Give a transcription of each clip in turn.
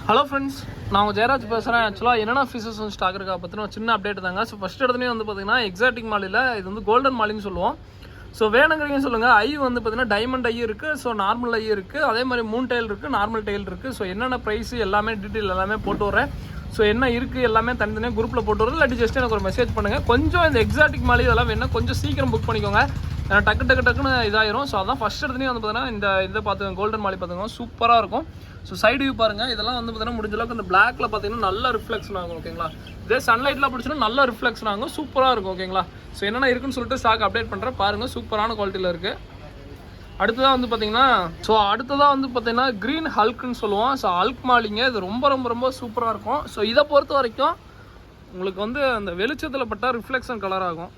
Hello friends, நான் உங்கள் ஜெயராஜ் பேசுகிறேன். ஆக்சுவலாக என்னென்ன ஃபீச்சர்ஸ் வந்து ஸ்டாக் இருக்கா பற்றின சின்ன அப்டேட் தாங்க. ஸோ ஃபஸ்ட் இடத்துலேயே வந்து பார்த்தீங்கன்னா எக்ஸாட்டிக் மாலில் இது வந்து கோல்டன் மாலின்னு சொல்லுவோம். ஸோ வேணுங்கிறீங்க சொல்லுங்கள். ஐ வந்து பார்த்தீங்கன்னா டைமண்ட் ஐ இருக்குது, ஸோ நார்மல் ஐ இருக்குது, அதே மாதிரி மூன் டைல் இருக்குது, நார்மல் டைல் இருக்குது. ஸோ என்னென்ன ப்ரைஸ் எல்லாமே டீட்டெயில் எல்லாமே போட்டு வரேன். ஸோ என்ன இருக்குது எல்லாமே தனித்தனியாக குரூப்பில் போட்டு வரேன். இல்லாட்டி ஜஸ்ட் எனக்கு ஒரு மெசேஜ் பண்ணுங்கள். கொஞ்சம் இந்த எக்ஸாட்டிக் மாலி இதெல்லாம் வேணும், கொஞ்சம் சீக்கிரம் புக் பண்ணிக்கோங்க. டக்குன்னு இதாயிரும். ஸோ அதான் ஃபஸ்ட் இடத்துலேயும் வந்து பார்த்தீங்கன்னா இதை பார்த்துக்கோங்க, கோல்டன் மாலி பார்த்துக்கோங்க, சூப்பராக இருக்கும். ஸோ சைடு வியூ பாருங்கள். இதெல்லாம் வந்து பார்த்தீங்கன்னா முடிஞ்ச அளவுக்கு இந்த பிளாக்ல பார்த்தீங்கன்னா நல்ல ரிஃப்ளெக்ஷன் ஆகும். ஓகேங்களா, இதே சன்லைட்லாம் பிடிச்சினா நல்ல ரிஃப்ளெக்ஷன் ஆகும், சூப்பராக இருக்கும். ஓகேங்களா, ஸோ என்னென்ன இருக்குன்னு சொல்லிட்டு ஸ்டாக் அப்டேட் பண்ணுறேன் பாருங்கள். சூப்பரான குவாலிட்டியில் இருக்குது. அடுத்ததாக வந்து பார்த்தீங்கன்னா க்ரீன் ஹல்க்னு சொல்லுவோம். ஸோ ஹல்க் மாலிங்க இது ரொம்ப ரொம்ப ரொம்ப சூப்பராக இருக்கும். ஸோ இதை பொறுத்த வரைக்கும் உங்களுக்கு வந்து அந்த வெளிச்சத்தில் பட்டால் ரிஃப்ளெக்ஷன் கலர் ஆகும்.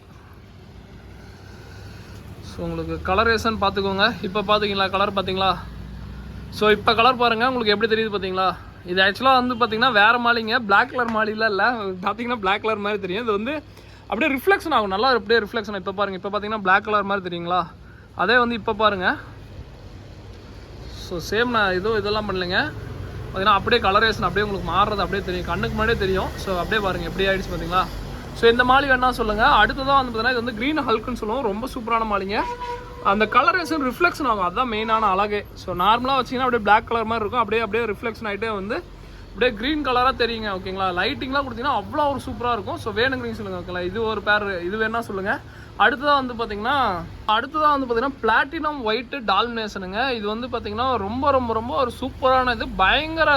ஸோ உங்களுக்கு கலரேஷன் பார்த்துக்கோங்க. இப்போ பார்த்தீங்களா கலர் பார்த்தீங்களா? ஸோ இப்போ கலர் பாருங்கள், உங்களுக்கு எப்படி தெரியுது பார்த்தீங்களா? இது ஆக்சுவலாக வந்து பார்த்தீங்கன்னா வேறு மாலிங்க, பிளாக் கலர் மாலிலாம் இல்லை. பார்த்தீங்கன்னா பிளாக் கலர் மாதிரி தெரியும். இது வந்து அப்படியே ரிஃப்ளெக்ஷன் ஆகும், நல்லா அப்படியே ரிஃப்ளெக்ஷன். இப்போ பாருங்கள், இப்போ பார்த்தீங்கன்னா பிளாக் கலர் மாதிரி தெரியுங்களா? அதே வந்து இப்போ பாருங்கள். ஸோ சேம் நான் இதெல்லாம் பண்ணலைங்க. பார்த்தீங்கன்னா அப்படியே கலரேஷன் அப்படியே உங்களுக்கு மாறுறது அப்படியே தெரியும், கண்ணுக்கு முன்னாடியே தெரியும். ஸோ அப்படியே பாருங்கள் எப்படி ஆகிடுச்சு பார்த்தீங்களா? ஸோ இந்த மாலி வேணா சொல்லுங்கள். அடுத்ததான் வந்து பார்த்தீங்கன்னா இது வந்து க்ரீன் ஹல்க்னு சொல்லுவோம். ரொம்ப சூப்பரான மாலிங்க. அந்த கலரேஷன் ரிஃப்ளெக்ஷன் ஆகும், அதுதான் மெயினான அழகே. ஸோ நார்மலாக வச்சிங்கன்னா அப்படியே பிளாக் கலர் மாதிரி இருக்கும், அப்படியே ரிஃப்ளெக்ஷன் ஆகிட்டே வந்து அப்படியே க்ரீன் கலராக தெரியுங்க. ஓகேங்களா, லைட்டிங்லாம் கொடுத்தீங்கன்னா அவ்வளோ ஒரு சூப்பராக இருக்கும். ஸோ வேணுங்கிறீங்க சொல்லுங்கள். ஓகேங்களா, இது ஒரு பேர், இது வேணா சொல்லுங்கள். அடுத்ததாக வந்து பார்த்தீங்கன்னா பிளாட்டினம் ஒயிட்டு டால்மினேஷனுங்க. இது வந்து பார்த்தீங்கன்னா ரொம்ப ரொம்ப ரொம்ப ஒரு சூப்பரான இது, பயங்கர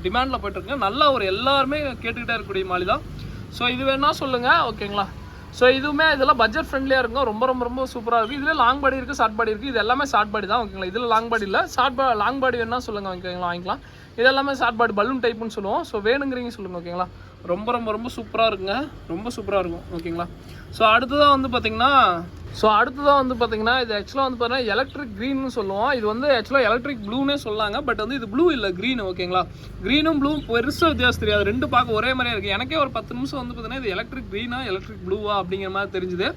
டிமாண்டில் போய்ட்டுருக்குங்க. நல்லா ஒரு எல்லாருமே கேட்டுக்கிட்டே இருக்கக்கூடிய மாலி தான். ஸோ இது வேணா சொல்லுங்கள். ஓகேங்களா, ஸோ இதுவுமே இதெல்லாம் பட்ஜெட் ஃப்ரெண்ட்லியாக இருக்கும், ரொம்ப ரொம்ப ரொம்ப சூப்பராக இருக்குது. இதில் லாங் பாடி இருக்குது, ஷார்ட் பாடி இருக்குது. இது எல்லாமே ஷார்ட் பாடி தான். ஓகேங்களா, இதில் லாங் பாடி இல்லை, லாங் பாடி வேணா சொல்லுங்கள். ஓகேங்களா, வாங்கிக்கலாம். இது எல்லாமே ஷார்ட் பாடி பலூன் டைப்புன்னு சொல்லுவோம். ஸோ வேணுங்கிறீங்க சொல்லுங்கள். ஓகேங்களா, ரொம்ப ரொம்ப ரொம்ப சூப்பராக இருக்குங்க, ரொம்ப சூப்பராக இருக்கும். ஓகேங்களா, ஸோ அடுத்ததாக வந்து பார்த்தீங்கன்னா இது ஆக்சுவலாக வந்து பார்த்தீங்கன்னா எலக்ட்ரிக் க்ரீன்னு சொல்லுவோம். இது வந்து ஆக்சுவலாக எலக்ட்ரிக் ப்ளூனே சொல்லாங்க, பட் வந்து இது ப்ளூ இல்லை, க்ரீன். ஓகேங்களா, க்ரீனும் ப்ளூ பெருசாக வித்தியாசம் தெரியாது, ரெண்டு பார்க்க ஒரே மாதிரியே இருக்குது. எனக்கே ஒரு 10 நிமிஷம் வந்து பார்த்தீங்கன்னா இது எலக்ட்ரிக் க்ரீனா எலக்ட்ரிக் ப்ளூவா அப்படிங்கிற மாதிரி தெரிஞ்சுது.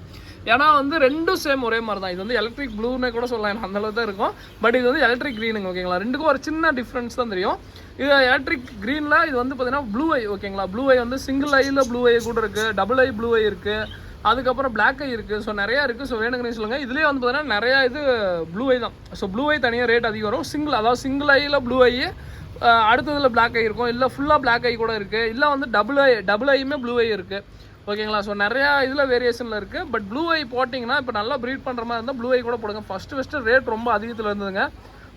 ஏன்னா வந்து ரெண்டும் சேம் ஒரே மாதிரி தான். இது வந்து எலக்ட்ரிக் ப்ளூன்னு கூட சொல்லலாம், அந்தளவு தான் இருக்கும். பட் இது வந்து எலக்ட்ரிக் க்ரீனுங்க. ஓகேங்களா, ரெண்டுக்கும் ஒரு சின்ன டிஃப்ரென்ஸ் தான் தெரியும். இது எலக்ட்ரிக் க்ரீனில் இது வந்து பார்த்தீங்கன்னா ப்ளூ ஐ. ஓகேங்களா, ப்ளூ ஐ வந்து சிங்கிள் ஐயில் ப்ளூ ஐ கூட இருக்குது, டபுள் ஐ ப்ளூ ஐ இருக்குது, அதுக்கப்புறம் பிளாக் ஐ இருக்குது. ஸோ நிறையா இருக்குது. ஸோ வேணுங்கன்னு சொல்லுங்கள். இதுலேயே வந்து பார்த்தீங்கன்னா நிறையா இது ப்ளூ ஐ தான். ஸோ ப்ளூ ஐ தனியாக ரேட் அதிகம் வரும். சிங்கிள் ஐயில் ப்ளூ ஐ, அடுத்ததில் பிளாக் ஐ இருக்கும், இல்லை ஃபுல்லாக பிளாக் ஐ கூட இருக்குது, இல்லை வந்து டபுள் ஐயுமே ப்ளூ ஐ இருக்குது. ஓகேங்களா, ஸோ நிறையா இதில் வேரியேஷனில் இருக்குது. பட் ப்ளூ ஐ போட்டிங்கன்னா இப்போ நல்லா ப்ரீட் பண்ணுற மாதிரி இருந்தால் ப்ளூ ஐ கூட போடுங்க. ஃபஸ்ட்டு ரேட் ரொம்ப அதிகத்தில் இருந்ததுங்க,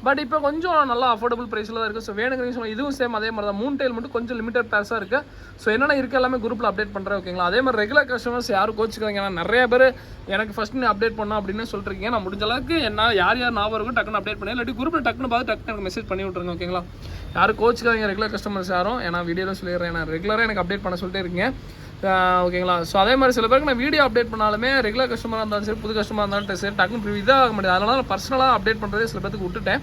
பட் இப்போ கொஞ்சம் நல்லா அஃபோர்டபுள் ப்ரைஸில் தான் இருக்குது. ஸோ வேணுங்கிறீங்க சொல்லுங்கள். இதுவும் சேம் அதே மாதிரி தான். மூன் டைல் மட்டும் கொஞ்சம் லிமிடெட் பேர்ஸாக இருக்குது. ஸோ என்னென்ன இருக்குது எல்லாமே குரூப்பில் அப்டேட் பண்ணுறேன். ஓகேங்களா, அதே மாதிரி ரெகுலர் கஸ்டமர்ஸ் யாரும் கோச்சிக்கிறாங்க. ஏன்னா நிறைய பேர் எனக்கு ஃபஸ்ட்டு அப்டேட் பண்ணோம் அப்படின்னு சொல்லிருக்கீங்க. நான் முடிஞ்ச அளவுக்கு யார் ஞாபகம் இருக்கும் டக்குன்னு அப்டேட் பண்ணி, இல்லாட்டி குரூப்பில் டக்குன்னு பார்த்து எனக்கு மெசேஜ் பண்ணி விட்ருங்க. ஓகேங்களா, யாரும் கோச்சிக்காதீங்க ரெகுலர் கஸ்டமர்ஸ் யாரும். ஏன்னா வீடியோவில் சொல்லிடுறேன், நான் ரெகுலராக எனக்கு அப்டேட் பண்ண சொல்லிட்டே இருக்கீங்க. ஓகேங்களா, ஸோ அதே மாதிரி சில பேருக்கு நான் வீடியோ அப்டேட் பண்ணாலுமே ரெகுலர் கஸ்டமராக இருந்தாலும் சரி, புது கஸ்டமராக இருந்தாலும் சரி, டக்குன்னு இதாக ஆக முடியாது. அதனால நான் பர்சனலாக அப்டேட் பண்ணுறதே சில பேருக்கு விட்டுட்டேன்.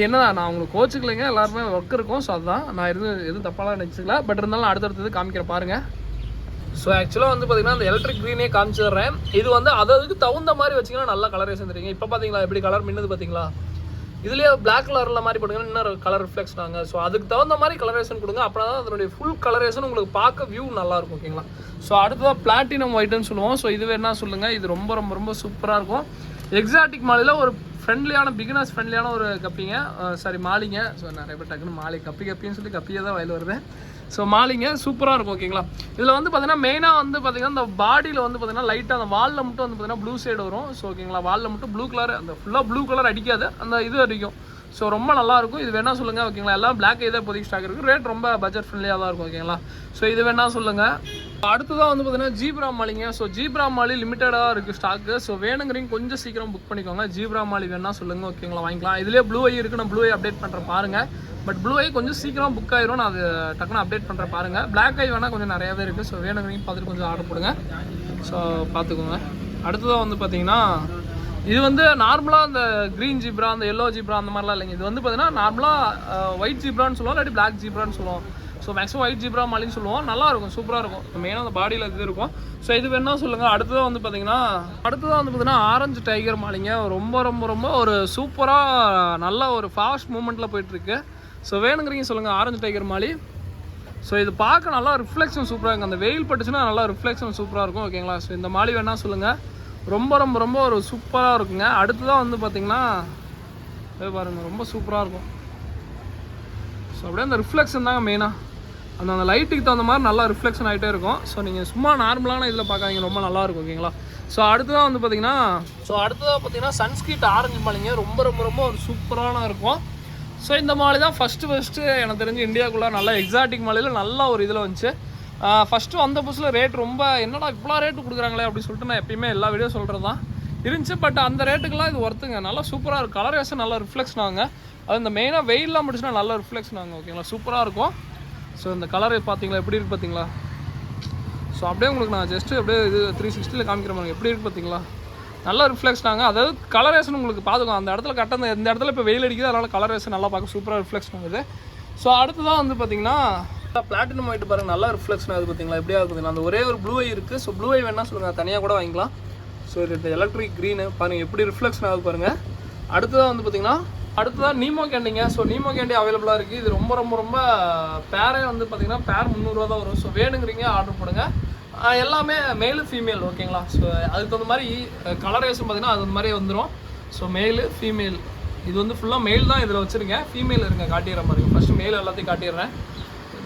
என்னதான் நான் உங்களுக்கு கோச்சுக்கலைங்க, எல்லாருமே ஒர்க் இருக்கும். ஸோ அதுதான் நான் எதுவும் தப்பாலாம் நினச்சிக்கல. பட் இருந்தாலும் அடுத்தடுத்தது காமிக்கிற பாருங்கள். ஸோ ஆக்சுவலாக வந்து பார்த்தீங்கன்னா அந்த எலக்ட்ரிக் க்ரீனே காமிச்சிடுறேன். இது வந்து அதுக்கு தகுந்த மாதிரி வச்சிங்கன்னா நல்லா கலரேஷன் தெரியுங்க. இப்போ பார்த்தீங்களா எப்படி கலர் மின்னது பார்த்தீங்களா? இதுலேயே பிளாக் கலரில் மாதிரி போட்டுங்கன்னா இன்னொரு கலர் ரிஃப்ளெக்ஷன் ஆகுங்க. ஸோ அதுக்கு தகுந்த மாதிரி கலரேஷன் கொடுங்க, அப்புறம் தான் அதனுடைய ஃபுல் கலரேஷன் உங்களுக்கு பார்க்க வியூ நல்லாயிருக்கும். ஓகேங்களா, ஸோ அடுத்ததான் பிளாட்டினம் ஒயிட்னு சொல்லுவோம். ஸோ இது வேணா சொல்லுங்கள். இது ரொம்ப ரொம்ப ரொம்ப சூப்பராக இருக்கும். எக்ஸாட்டிக் மாலியில் ஒரு ஃப்ரெண்ட்லியான பிகினர்ஸ் ஃப்ரெண்ட்லியான ஒரு கப்பிங்க, மாலிங்க. ஸோ நிறைய பேர் டக்குன்னு மாலி கப்பின்னு சொல்லி கப்பியே தான் வயல் வருது. ஸோ மாலிங்க சூப்பராக இருக்கும். ஓகேங்களா, இதில் வந்து பார்த்தீங்கன்னா மெயினாக வந்து பார்த்தீங்கன்னா இந்த பாடியில் வந்து பார்த்தீங்கன்னா லைட்டாக அந்த வாலில் மட்டும் வந்து பார்த்தீங்கன்னா ப்ளூ ஷேடு வரும். ஸோ ஓகேங்களா, வாலில் மட்டும் ப்ளூ கலர், அந்த ஃபுல்லாக ப்ளூ கலர் அடிக்காது, அந்த இது அடிக்கும். ஸோ ரொம்ப நல்லாயிருக்கும். இது வேணா சொல்லுங்கள். ஓகேங்களா, எல்லாம் பிளாக் இதே இப்போதைக்கு ஸ்டாக் இருக்குது. ரேட் ரொம்ப பட்ஜெட் ஃப்ரெண்ட்லியாக தான் இருக்கும். ஓகேங்களா, ஸோ இது வேணா சொல்லுங்கள். அடுத்ததாக வந்து பார்த்தீங்கன்னா ஜீப்ரா மாலிங்க. ஸோ ஜீப்ரா மாலி லிமிட்டடாக இருக்குது ஸ்டாக்கு. ஸோ வேணுங்கிறீங்க கொஞ்சம் சீக்கிரம் புக் பண்ணிக்கோங்க. ஜீப்ரா மாலி வேணா சொல்லுங்கள். ஓகேங்களா, வாங்கிக்கலாம். இதுலேயே ப்ளூ ஐ இருக்குது, நான் ப்ளூ ஐ அப்டேட் பண்ணுறேன் பாருங்கள். பட் ப்ளூ ஐ கொஞ்சம் சீக்கிரம் புக் ஆயிரும், நான் அது டக்குன்னு அப்டேட் பண்ணுறேன் பாருங்கள். பிளாக் ஐ வேணால் கொஞ்சம் நிறையாவே இருக்குது. ஸோ வேணுங்கிறீங்க பார்த்துட்டு கொஞ்சம் ஆர்டர் போடுங்க. ஸோ பார்த்துக்கோங்க. அடுத்ததாக வந்து பார்த்தீங்கன்னா இது வந்து நார்மலாக அந்த க்ரீன் ஜீப்ரா, அந்த எல்லோ ஜீப்ரா அந்த மாதிரிலாம் இல்லைங்க. இது வந்து பார்த்தீங்கன்னா நார்மலாக ஒயிட் ஜீப்ரான்னு சொல்லுவோம், இல்லாட்டி பிளாக் ஜீப்ரான்னு சொல்லுவோம். ஸோ மேக்ஸிமம் ஒயிட் ஜீப்ரா மாலின்னு சொல்லுவோம். நல்லாயிருக்கும், சூப்பராக இருக்கும். மெயினாக அந்த பாடியில் இது இருக்கும். ஸோ இது வேணா சொல்லுங்கள். அடுத்ததாக வந்து பார்த்தீங்கன்னா ஆரஞ்சு டைகர் மாலிங்க. ரொம்ப ரொம்ப ரொம்ப ஒரு சூப்பராக நல்ல ஒரு ஃபாஸ்ட் மூமெண்ட்டில் போயிட்டுருக்கு. ஸோ வேணுங்கிறீங்க சொல்லுங்கள் ஆரஞ்சு டைகர் மாலி. ஸோ இது பார்க்க நல்லா ரிஃப்ளெக்ஷன் சூப்பராக இருக்கும், அந்த வெயில் பட்டுச்சுன்னா நல்லா ரிஃப்ளெக்ஷன் சூப்பராக இருக்கும் ஓகேங்களா. ஸோ இந்த மாலி வேணால் சொல்லுங்கள், ரொம்ப ரொம்ப ரொம்ப ஒரு சூப்பராக இருக்குங்க. அடுத்ததான் வந்து பார்த்திங்கன்னா பாருங்கள் ரொம்ப சூப்பராக இருக்கும். ஸோ அப்படியே அந்த ரிஃப்ளெக்ஷன் தாங்க மெயினாக, அந்த லைட்டுக்கு தகுந்த மாதிரி நல்லா ரிஃப்ளெக்ஷன் ஆகிட்டே இருக்கும். ஸோ நீங்கள் சும்மா நார்மலான இதில் பார்க்காதீங்க, ரொம்ப நல்லாயிருக்கும் ஓகேங்களா. ஸோ அடுத்ததாக வந்து பார்த்திங்கன்னா சன்ஸ்கிரீட் ஆரஞ்சு மாலிங்க, ரொம்ப ரொம்ப ரொம்ப ஒரு சூப்பரான இருக்கும். ஸோ இந்த மாலி தான் ஃபஸ்ட்டு எனக்கு தெரிஞ்சு இந்தியாவுக்குள்ளே நல்லா எக்ஸாட்டிக் மாலியில் நல்லா ஒரு இதில் வந்துச்சு. ஃபஸ்ட்டு வந்த புதுசில் ரேட் ரொம்ப என்னடா இவ்வளோ ரேட்டு கொடுக்குறாங்களே அப்படின்னு சொல்லிட்டு நான் எப்பயுமே எல்லா வீடியோ சொல்கிறது தான் இருந்துச்சு. பட் அந்த ரேட்டுக்கெலாம் இது ஒர்த்துங்க, நல்லா சூப்பராக இருக்கும். கலர் வேஷன் நல்லா ரிஃப்ளெக்ஷன் ஆகுங்க, அது இந்த மெயினாக வெயிலெலாம் முடிச்சுன்னா நல்லா ரிஃப்ளெக்ஷன் ஆகுங்க ஓகேங்களா, சூப்பராக இருக்கும். ஸோ இந்த கலர் பார்த்தீங்களா எப்படி இருக்குது பார்த்தீங்களா. ஸோ அப்படியே உங்களுக்கு நான் ஜஸ்ட்டு அப்படியே இது 360 காமிக்கிற மாதிரி எப்படி இருக்குது பார்த்தீங்களா, நல்லா ரிஃப்ளெக்ஷன் ஆகுங்க. அதாவது கலரேஷன் உங்களுக்கு பார்த்துக்கும் அந்த இடத்துல கரெக்டாக இந்த இடத்துல இப்போ வெயில் அடிக்குது, அதனால் கலரேஷன் நல்லா பார்க்க சூப்பராக ரிஃப்ளெக்ஷன் ஆகுது. ஸோ அடுத்ததான் வந்து பார்த்திங்கன்னா பிளாட்டினம் ஒயிட் பாருங்கள், நல்லா ரிஃப்ளெக்ஷன் ஆகுது பார்த்தீங்களா, எப்படியா பார்த்தீங்கன்னா அந்த ஒரே ஒரு ப்ளூ ஐ இருக்குது. ஸோ ப்ளூ ஐ வேணால் சொல்லுங்கள், தனியாக கூட வாங்கிக்கலாம். ஸோ இது எலக்ட்ரிக் க்ரீனு பாருங்கள் எப்படி ரிஃப்ளெக்ஷன் ஆகுது பாருங்கள். அடுத்ததாக வந்து பார்த்திங்கன்னா நீமோ கேண்டிங்க. ஸோ நீமோ கேண்டி அவைலபிளாக இருக்குது. இது ரொம்ப ரொம்ப ரொம்ப பேரே வந்து பார்த்திங்கன்னா பேர் 300 தான் வரும். ஸோ வேணுங்கிறீங்க ஆர்டர் போடுங்க. எல்லாமே மேலு ஃபீமேல் ஓகேங்களா. ஸோ அதுக்கு தகுந்த மாதிரி கலரேஷன் பார்த்திங்கன்னா அது மாதிரி வந்துடும். ஸோ மேலு ஃபீமேல் இது வந்து ஃபுல்லாக மெயில் தான் இதில் வச்சுருக்கேன், ஃபீமேல் இருங்க காட்டிடுற மாதிரி. ஃபஸ்ட்டு மேல் எல்லாத்தையும் காட்டிடுறேன்.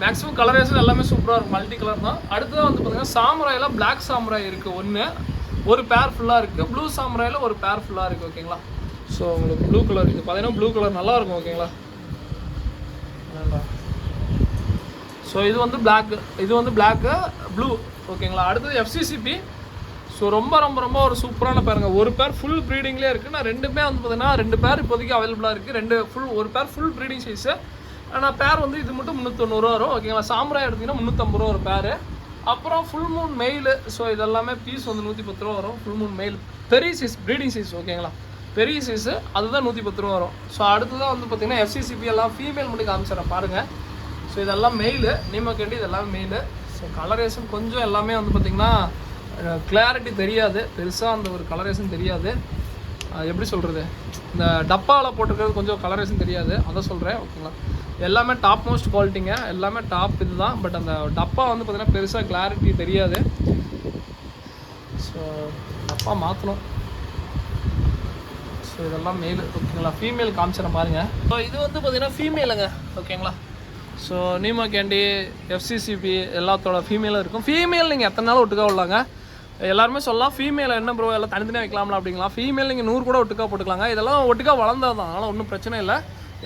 மேக்ஸிமம் கலரேஷன் எல்லாமே சூப்பராக இருக்கும், மல்டி கலர் தான். அடுத்ததான் வந்து பார்த்திங்கன்னா சாமுராயில் பிளாக் சாமுராய் இருக்குது, ஒரு பேர் ஃபுல்லாக இருக்குது. ப்ளூ சாமுராயில் ஒரு பேர் ஃபுல்லாக இருக்குது ஓகேங்களா. ஸோ உங்களுக்கு ப்ளூ கலர் இது பார்த்தீங்கன்னா ப்ளூ கலர் நல்லாயிருக்கும் ஓகேங்களா. ஸோ இது வந்து பிளாக்கு ப்ளூ ஓகேங்களா. அடுத்தது FCCP. ஸோ ரொம்ப ரொம்ப ரொம்ப ஒரு சூப்பரான பேருங்க, ஒரு பேர் ஃபுல் ப்ரீடிங்லேயே இருக்குது. நான் ரெண்டுமே வந்து பார்த்தீங்கன்னா 2 பேர் இப்போதைக்கு அவைலபிளாக இருக்குது. ஒரு பேர் ஃபுல் ப்ரீடிங் சைஸு. ஆனால் பேர் வந்து இது மட்டும் 390 வரும் ஓகேங்களா. சாம்ராய் எடுத்திங்கன்னா 350 ரூபா ஒரு பேர். அப்புறம் ஃபுல் மூன் மெயில். ஸோ இதெல்லாமே பீஸ் வந்து 110 ரூபா வரும். ஃபுல் மூன் மெயில் பெரிய சைஸ் ப்ரீடிங் சைஸ் ஓகேங்களா, பெரிய சைஸு அதுதான் 110 ரூபா வரும். ஸோ அடுத்ததான் வந்து பார்த்திங்கன்னா FCCP எல்லாம் ஃபீமேல் மட்டும் காமிச்சிடறேன் பாருங்கள். ஸோ இதெல்லாம் மெயிலு, நீமோ கேண்டி இதெல்லாம் மெயிலு. ஸோ கலரேஷன் கொஞ்சம் எல்லாமே வந்து பார்த்திங்கன்னா கிளாரிட்டி தெரியாது, பெருசாக அந்த ஒரு கலரேஷன் தெரியாது. எப்படி சொல்கிறது, இந்த டப்பாவில் போட்டிருக்கிறது கொஞ்சம் கலரேஷன் தெரியாது, அதை சொல்கிறேன் ஓகேங்களா. எல்லாமே டாப் மோஸ்ட் குவாலிட்டிங்க, எல்லாமே டாப் இது தான். பட் அந்த டப்பா வந்து பார்த்திங்கன்னா பெருசாக கிளாரிட்டி தெரியாது. ஸோ டப்பா மாற்றணும். ஸோ இதெல்லாம் மேலு ஓகேங்களா. ஃபீமேல் காமிச்சிட பாருங்க. ஸோ இது வந்து பார்த்திங்கன்னா ஃபீமேலுங்க ஓகேங்களா. ஸோ நீமோ கேண்டி FCCP எல்லாத்தோட ஃபீமேலும் இருக்கும். ஃபீமேல் நீங்கள் எத்தனை நாள் ஒட்டுக்கா விடலாங்க, எல்லாருமே சொல்லலாம் ஃபீமேல் என்ன ப்ரோ எல்லாம் தனித்தனியாக வைக்கலாம்ல அப்படிங்களா. ஃபீமேல் நீங்கள் 100 கூட ஒட்டுக்கா போட்டுக்கலாங்க, இதெல்லாம் ஒட்டுக்கா வளர்ந்தது தான், அதனால் ஒன்றும் பிரச்சனை இல்லை.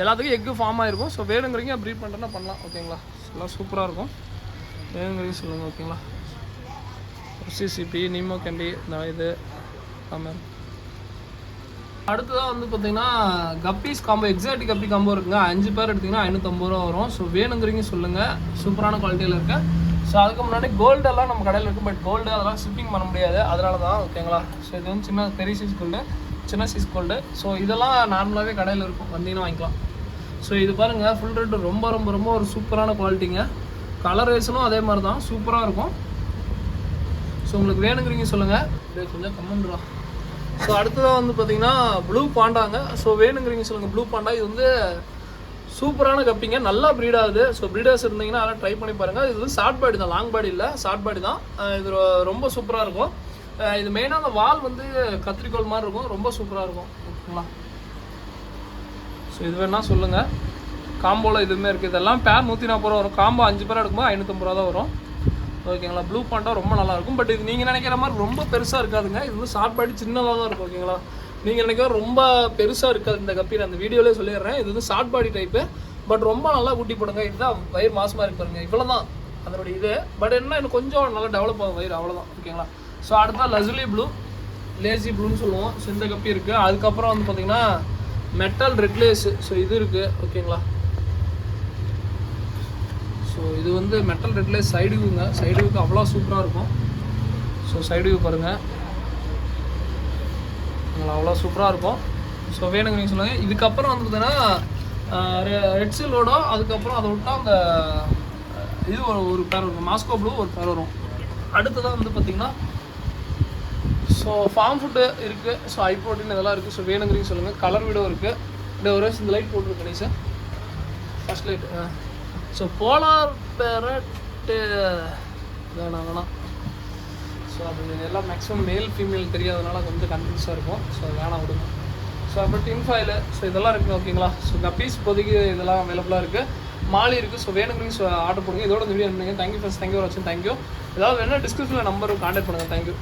எல்லாத்துக்கும் எக்கு ஃபார்ம் ஆகிருக்கும். ஸோ வேணுங்கிறீங்க ப்ரீட் பண்ணுறேன்னா பண்ணலாம் ஓகேங்களா. எல்லாம் சூப்பராக இருக்கும், வேணுங்கிறீங்க சொல்லுங்கள் ஓகேங்களா. FCCP நீமோ கேண்டி இது ஆமாம். அடுத்ததாக வந்து பார்த்திங்கன்னா கப்பீஸ் காம்போ, எக்ஸாட்டிக் கப்பி காம்போ இருக்குங்க. 5 பேர் எடுத்திங்கன்னா 550 ரூபா வரும். ஸோ வேணுங்கிறீங்க சொல்லுங்கள், சூப்பரான குவாலிட்டியில் இருக்குது. ஸோ அதுக்கு முன்னாடி கோல்டெல்லாம் நம்ம கடையில் இருக்குது, பட் கோல்டு அதெல்லாம் ஷிப்பிங் பண்ண முடியாது, அதனால தான் ஓகேங்களா. ஸோ இது வந்து பெரிய சைஸ் கோல்டு, சின்ன சைஸ் கோல்டு. ஸோ இதெல்லாம் நார்மலாகவே கடையில் இருக்கும், வந்தீங்கன்னா வாங்கிக்கலாம். ஸோ இது பாருங்கள் ஃபுல் ரேட்டு ரொம்ப ரொம்ப ரொம்ப ஒரு சூப்பரான குவாலிட்டிங்க. கலரேஷனும் அதே மாதிரி தான் சூப்பராக இருக்கும். ஸோ உங்களுக்கு வேணுங்கிறீங்க சொல்லுங்கள், இது கொஞ்சம் கம்மெண்ட்லாம். ஸோ அடுத்ததாக வந்து பார்த்திங்கன்னா ப்ளூ பாண்டாங்க. ஸோ வேணுங்கிறீங்க சொல்லுங்கள், ப்ளூ பாண்டா இது வந்து சூப்பரான கப்பிங்க, நல்லா ப்ரீட் ஆகுது. ஸோ ப்ரீடர்ஸ் இருந்தீங்கன்னா அதெல்லாம் ட்ரை பண்ணி பாருங்கள். இது வந்து ஷார்ட் பாடி தான், லாங் பாடி இல்லை, ஷார்ட் பாடி தான். இது ரொம்ப சூப்பராக இருக்கும். இது மெயினாக அந்த வால் வந்து கத்திரிக்கோள் மாதிரி இருக்கும், ரொம்ப சூப்பராக இருக்கும் ஓகேங்களா. ஸோ இது வேணால் சொல்லுங்கள். காம்போவில் இதுவுமே இருக்குது. இதெல்லாம் பேர் 140 ரூபா வரும். காம்போ 5 பேர் எடுக்கும்போது 550 ரூபா தான் வரும் ஓகேங்களா. ப்ளூ பாண்டா ரொம்ப நல்லாயிருக்கும். பட் இது நீங்கள் நினைக்கிற மாதிரி ரொம்ப பெருசாக இருக்காதுங்க. இது வந்து ஷார்ட் பாடி சின்னதாக தான் இருக்கும் ஓகேங்களா. நீங்கள் நினைக்கிற ரொம்ப பெருசாக இருக்காது இந்த கப்பியில், அந்த வீடியோலேயே சொல்லிடுறேன். இது வந்து ஷார்ட் பாடி டைப்பு, பட் ரொம்ப நல்லா குட்டி போடுங்க. இதுதான் வயிறு மாசமாக இருக்கு பாருங்க, இவ்வளோ தான் அதனுடைய இது. பட் என்ன இன்னும் கொஞ்சம் நல்லா டெவலப் ஆகும் வயிறு, அவ்வளோதான் ஓகேங்களா. ஸோ அடுத்தா லசுலி ப்ளூ, லேசி ப்ளூன்னு சொல்லுவோம். ஸோ இந்த கப்பி இருக்குது. அதுக்கப்புறம் வந்து பார்த்திங்கன்னா மெட்டல் ரெட்லேஸு, ஸோ இது இருக்குது ஓகேங்களா. ஸோ இது வந்து மெட்டல் ரெட்லேஸ் சைடு வியூங்க, சைடு வியூக்கு அவ்வளோ சூப்பராக இருக்கும். ஸோ சைடு வியூ பாருங்கள், அவ்வளோ சூப்பராக இருக்கும். ஸோ வேணுங்க நீங்கள் சொல்லுங்கள். இதுக்கப்புறம் வந்து பார்த்தீங்கன்னா ரெட் சில்லோட, அதுக்கப்புறம் அதை விட்டால் அந்த இது ஒரு பேர் வரும், மாஸ்கோ ப்ளூ ஒரு பேர் வரும். அடுத்ததான் வந்து பார்த்திங்கன்னா ஸோ ஃபார்ம் ஃபுட்டு இருக்குது. ஸோ ஹை ப்ரோட்டீன் இதெல்லாம் இருக்குது. ஸோ வேணுங்கிறீங்க சொல்லுங்கள். கலர் வீடோ இருக்குது. இந்த ஒரு இந்த லைட் போட்டுருக்கு sir. First light. So polar பேரட்டு வேணாம். ஸோ அது எல்லாம் மேக்ஸிமம் மேல் ஃபீமேல் தெரியாதனால கொஞ்சம் கன்ஃபியூஸாக இருக்கும். ஸோ வேணாம் விடுங்க. ஸோ அப்புறம் டின் ஃபாயில், ஸோ இதெல்லாம் இருக்குது ஓகேங்களா. ஸோ கப்பீஸ் இப்போதைக்கு இதெல்லாம் அவைலபிளாக இருக்குது. மாலி இருக்குது. ஸோ வேணுங்கிறீங்க ஸோ ஆர்டர் பண்ணுங்கள். இதோட இந்த வீடியோ பண்ணுங்கள். தேங்க்யூ ஃபார் வாட்சிங். தேங்க்யூ. ஏதாவது வேணால் டிஸ்கிரிப்ஷனில் நம்பர் கான்டாக்ட் பண்ணுங்கள். தேங்க்யூ.